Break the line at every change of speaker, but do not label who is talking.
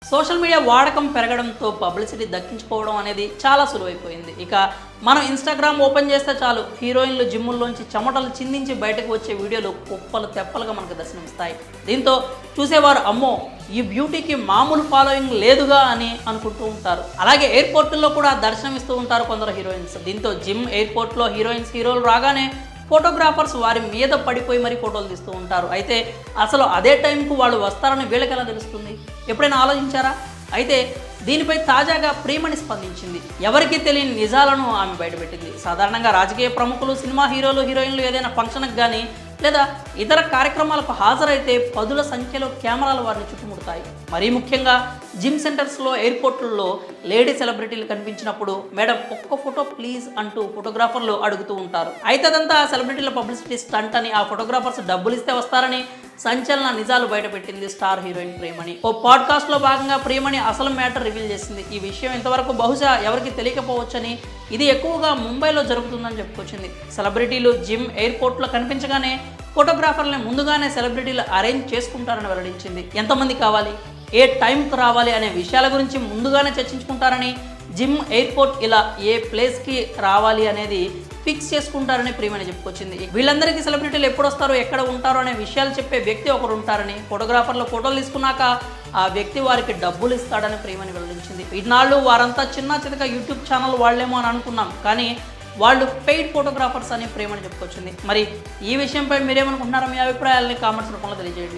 Social media వాడకం పెరగడంతో publicity దక్కించుకోవడం అనేది చాలా సులువైపోయింది. ఇక మనం ఇన్స్టాగ్రామ్ ఓపెన్ చేస్తే చాలు హీరోయిన్లు జిమ్ముల్లోంచి చెమటలు చిందించి బయటకు వచ్చే వీడియోలు కుప్పలు తెప్పలుగా మనకు దర్శనమిస్తాయి. దీంతో చూసేవారు అమ్మో ఈ బ్యూటీకి మామూలు ఫాలోయింగ్ లేదుగా అని అనుకుంటూ ఉంటారు. అలాగే ఎయిర్పోర్టుల్లో కూడా దర్శనమిస్తూ ఉంటారు కొందరు హీరోయిన్స్. దీంతో జిమ్ ఎయిర్పోర్ట్లో హీరోలు రాగానే ఫోటోగ్రాఫర్స్ వారి మీద పడిపోయి మరీ ఫోటోలు తీస్తూ ఉంటారు. అయితే అసలు అదే టైంకు వాళ్ళు వస్తారని వీళ్ళకి ఎలా తెలుస్తుంది? ఎప్పుడైనా ఆలోచించారా? అయితే దీనిపై తాజాగా ప్రియమణి స్పందించింది. ఎవరికీ తెలియని నిజాలను ఆమె బయటపెట్టింది. సాధారణంగా రాజకీయ ప్రముఖులు, సినిమా హీరోయిన్లు ఏదైనా ఫంక్షన్కి కానీ లేదా ఇతర కార్యక్రమాలకు హాజరైతే పదుల సంఖ్యలో కెమెరాలు వారిని చుట్టుముడతాయి. మరీ ముఖ్యంగా జిమ్ సెంటర్స్లో, ఎయిర్పోర్టుల్లో లేడీ సెలబ్రిటీలు కనిపించినప్పుడు మేడం ఒక్క ఫోటో ప్లీజ్ అంటూ ఫోటోగ్రాఫర్లు అడుగుతూ ఉంటారు. అయితే అదంతా సెలబ్రిటీల పబ్లిసిటీ స్టంట్ అని, ఆ ఫోటోగ్రాఫర్స్ డబ్బులు ఇస్తే వస్తారని సంచలన నిజాలు బయటపెట్టింది స్టార్ హీరోయిన్ ప్రియమణి. ఓ పాడ్కాస్ట్లో భాగంగా ప్రియమణి అసలు మ్యాటర్ రివీల్ చేసింది. ఈ విషయం ఇంతవరకు బహుశా ఎవరికి తెలియకపోవచ్చని, ఇది ఎక్కువగా ముంబైలో జరుగుతుందని చెప్పుకొచ్చింది. సెలబ్రిటీలు జిమ్, ఎయిర్పోర్ట్లో కనిపించగానే ఫోటోగ్రాఫర్లని ముందుగానే సెలబ్రిటీలు అరేంజ్ చేసుకుంటారని వెల్లడించింది. ఎంతమంది కావాలి, ఏ టైంకి రావాలి అనే విషయాల గురించి ముందుగానే చర్చించుకుంటారని, జిమ్, ఎయిర్పోర్ట్ ఇలా ఏ ప్లేస్కి రావాలి అనేది ఫిక్స్ చేసుకుంటారని ప్రియమణి చెప్పుకొచ్చింది. వీళ్ళందరికీ సెలబ్రిటీలు ఎప్పుడు వస్తారో, ఎక్కడ ఉంటారో అనే విషయాలు చెప్పే వ్యక్తి ఒకరు ఉంటారని, ఫోటోగ్రాఫర్లు ఫోటోలు తీసుకున్నాక ఆ వ్యక్తి వారికి డబ్బులు ఇస్తాడని ప్రియమణి వెల్లడించింది. ఇన్నాళ్ళు వారంతా చిన్న చితక యూట్యూబ్ ఛానల్ వాళ్ళేమో అని అనుకున్నాం, కానీ వాళ్ళు పెయిడ్ ఫోటోగ్రాఫర్స్ అని ప్రియమణి చెప్పుకొచ్చింది. మరి ఈ విషయంపై మీరేమనుకుంటున్నారో మీ అభిప్రాయాలని కామెంట్స్ రూపంలో తెలియజేయండి.